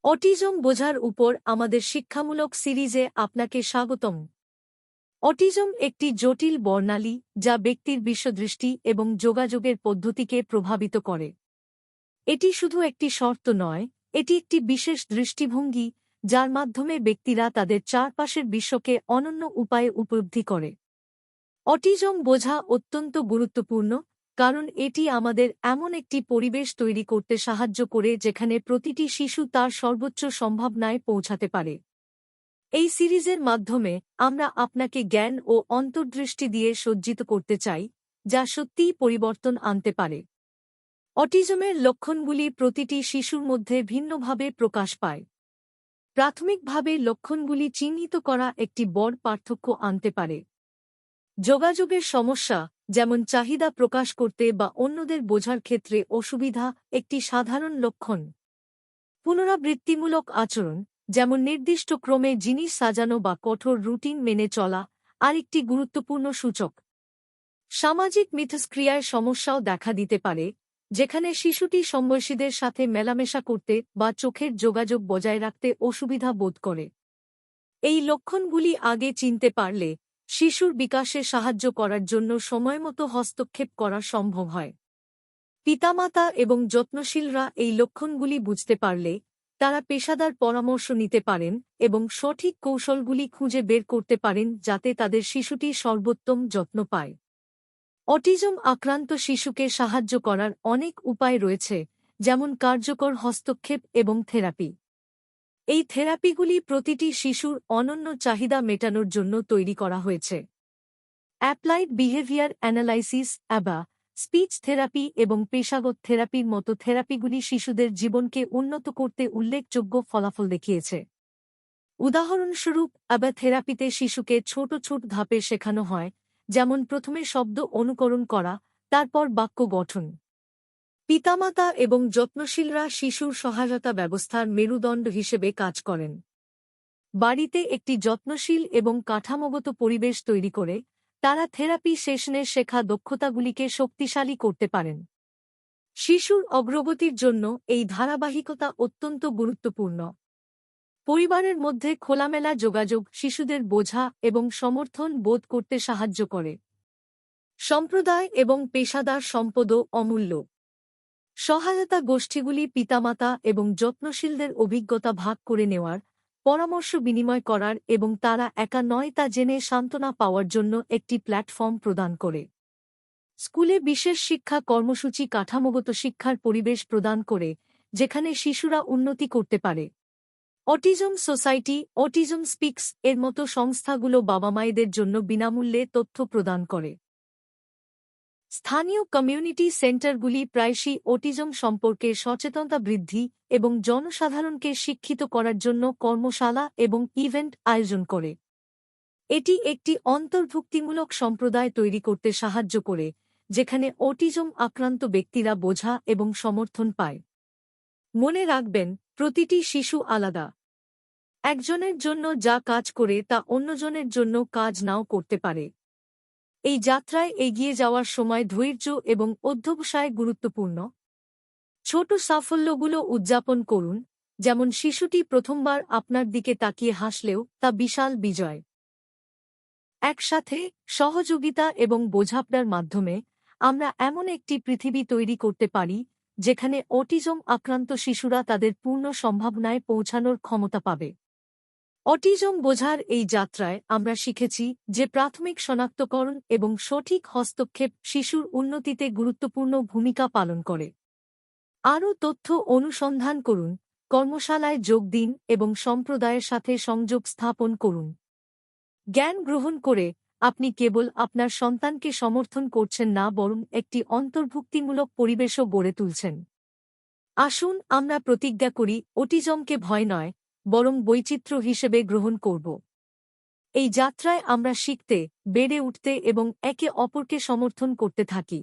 Autism বোঝার উপর আমাদের শিক্ষামূলক সিরিজে আপনাকে স্বাগতম। অটিজম একটি জটিল বর্ণালী যা ব্যক্তির বিশ্বদৃষ্টি এবং যোগাযোগের পদ্ধতিকে প্রভাবিত করে। এটি শুধু একটি শর্ত নয়, এটি একটি বিশেষ দৃষ্টিভঙ্গি যার মাধ্যমে ব্যক্তিরা তাদের চারপাশের বিশ্বকে অনন্য উপায়ে উপলব্ধি করে। অটিজম বোঝা অত্যন্ত গুরুত্বপূর্ণ, কারণ এটি আমাদের এমন একটি পরিবেশ তৈরি করতে সাহায্য করে যেখানে প্রতিটি শিশু তার সর্বোচ্চ সম্ভাবনায় পৌঁছাতে পারে। এই সিরিজের মাধ্যমে আমরা আপনাকে জ্ঞান ও অন্তর্দৃষ্টি দিয়ে সজ্জিত করতে চাই, যা সত্যিই পরিবর্তন আনতে পারে। অটিজমের লক্ষণগুলি প্রতিটি শিশুর মধ্যে ভিন্নভাবে প্রকাশ পায়। প্রাথমিকভাবে লক্ষণগুলি চিহ্নিত করা একটি বড় পার্থক্য আনতে পারে। যোগাযোগের সমস্যা, যেমন চাহিদা প্রকাশ করতে বা অন্যদের বোঝার ক্ষেত্রে অসুবিধা, একটি সাধারণ লক্ষণ। পুনরাবৃত্তিমূলক আচরণ, যেমন নির্দিষ্ট ক্রমে জিনিস সাজানো বা কঠোর রুটিন মেনে চলা, আরেকটি গুরুত্বপূর্ণ সূচক। সামাজিক মিথস্ক্রিয়ায় সমস্যাও দেখা দিতে পারে, যেখানে শিশুটি সমবয়সীদের সাথে মেলামেশা করতে বা চোখের যোগাযোগ বজায় রাখতে অসুবিধা বোধ করে। এই লক্ষণগুলি আগে চিনতে পারলে শিশুর বিকাশে সাহায্য করার জন্য সময়মতো হস্তক্ষেপ করা সম্ভব হয়। পিতামাতা এবং যত্নশীলরা এই লক্ষণগুলি বুঝতে পারলে তারা পেশাদার পরামর্শ নিতে পারেন এবং সঠিক কৌশলগুলি খুঁজে বের করতে পারেন যাতে তাদের শিশুটি সর্বোত্তম যত্ন পায়। অটিজম আক্রান্ত শিশুকে সাহায্য করার অনেক উপায় রয়েছে, যেমন কার্যকর হস্তক্ষেপ এবং থেরাপি। এই থেরাপিগুলি প্রতিটি শিশুর অনন্য চাহিদা মেটানোর জন্য তৈরি করা হয়েছে। Applied behaviour analysis অ্যাবা, speech therapy এবং পেশাগত থেরাপির মতো থেরাপিগুলি শিশুদের জীবনকে উন্নত করতে উল্লেখযোগ্য ফলাফল দেখিয়েছে। উদাহরণস্বরূপ, অ্যাবা থেরাপিতে শিশুকে ছোট ছোট ধাপে শেখানো হয়, যেমন প্রথমে শব্দ অনুকরণ করা, তারপর বাক্য গঠন। পিতামাতা এবং যত্নশীলরা শিশুর সহায়তা ব্যবস্থার মেরুদণ্ড হিসেবে কাজ করেন। বাড়িতে একটি যত্নশীল এবং কাঠামোগত পরিবেশ তৈরি করে তারা থেরাপি সেশনে শেখা দক্ষতাগুলিকে শক্তিশালী করতে পারেন। শিশুর অগ্রগতির জন্য এই ধারাবাহিকতা অত্যন্ত গুরুত্বপূর্ণ। পরিবারের মধ্যে খোলামেলা যোগাযোগ শিশুদের বোঝা এবং সমর্থন বোধ করতে সাহায্য করে। সম্প্রদায় এবং পেশাদার সম্পদও অমূল্য। সহায়তা গোষ্ঠীগুলি পিতামাতা এবং যত্নশীলদের অভিজ্ঞতা ভাগ করে নেওয়ার, পরামর্শ বিনিময় করার এবং তারা একা নয় তা জেনে সান্ত্বনা পাওয়ার জন্য একটি প্ল্যাটফর্ম প্রদান করে। স্কুলে বিশেষ শিক্ষা কর্মসূচি কাঠামোগত শিক্ষার পরিবেশ প্রদান করে, যেখানে শিশুরা উন্নতি করতে পারে। অটিজম সোসাইটি, অটিজম স্পিক্স এর মতো সংস্থাগুলো বাবা মায়েদের জন্য বিনামূল্যে তথ্য প্রদান করে। স্থানীয় কমিউনিটি সেন্টারগুলি প্রায়শই অটিজম সম্পর্কে সচেতনতা বৃদ্ধি এবং জনসাধারণকে শিক্ষিত করার জন্য কর্মশালা এবং ইভেন্ট আয়োজন করে। এটি একটি অন্তর্ভুক্তিমূলক সম্প্রদায় তৈরি করতে সাহায্য করে, যেখানে অটিজম আক্রান্ত ব্যক্তিরা বোঝা এবং সমর্থন পায়। মনে রাখবেন, প্রতিটি শিশু আলাদা। একজনের জন্য যা কাজ করে তা অন্যজনের জন্য কাজ নাও করতে পারে। এই যাত্রায় এগিয়ে যাওয়ার সময় ধৈর্য এবং অধ্যবসায় গুরুত্বপূর্ণ। ছোট সাফল্যগুলো উদযাপন করুন, যেমন শিশুটি প্রথমবার আপনার দিকে তাকিয়ে হাসলেও তা বিশাল বিজয়। একসাথে সহযোগিতা এবং বোঝাপড়ার মাধ্যমে আমরা এমন একটি পৃথিবী তৈরি করতে পারি যেখানে অটিজম আক্রান্ত শিশুরা তাদের পূর্ণ সম্ভাবনায় পৌঁছানোর ক্ষমতা পাবে। অটিজম বোঝার এই যাত্রায় আমরা শিখেছি যে প্রাথমিক শনাক্তকরণ এবং সঠিক হস্তক্ষেপ শিশুর উন্নতিতে গুরুত্বপূর্ণ ভূমিকা পালন করে। আরও তথ্য অনুসন্ধান করুন, কর্মশালায় যোগ দিন এবং সম্প্রদায়ের সাথে সংযোগ স্থাপন করুন। জ্ঞান গ্রহণ করে আপনি কেবল আপনার সন্তানকে সমর্থন করছেন না, বরং একটি অন্তর্ভুক্তিমূলক পরিবেশও গড়ে তুলছেন। আসুন আমরা প্রতিজ্ঞা করি, অটিজমকে ভয় নয়, বরং বৈচিত্র্য হিসেবে গ্রহণ করব। এই যাত্রায় আমরা শিখতে, বেড়ে উঠতে এবং একে অপরকে সমর্থন করতে থাকি।